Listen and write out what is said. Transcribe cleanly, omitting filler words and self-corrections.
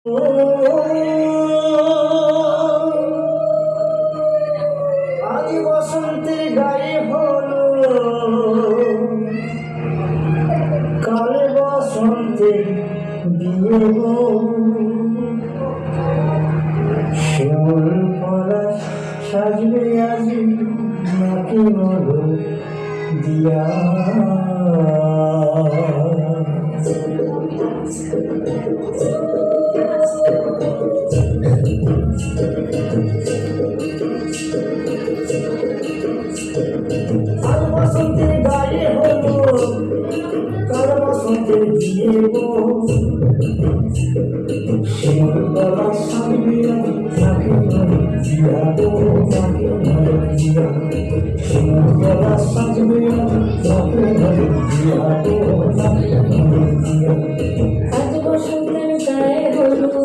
আজ বসন্তের গায়ে হলো, কাল বসন্তের বিয়ে গো। শিমুল পলাশ সাজবে আজ নাকি বলো দিয়া। কাল বসন্তের গায়ে হলো, কাল বসন্তের বিয়ে গো। শিমুল পলাশ সাজবে আজ নাকি বলো দিয়া গো, নাকি বলো দিয়া। শিমুল পলাশ সাজবে আজ নাকি বলো দিয়া গো, নাকি বলো দিয়া। আজ বসন্তের গায়ে হলুদ।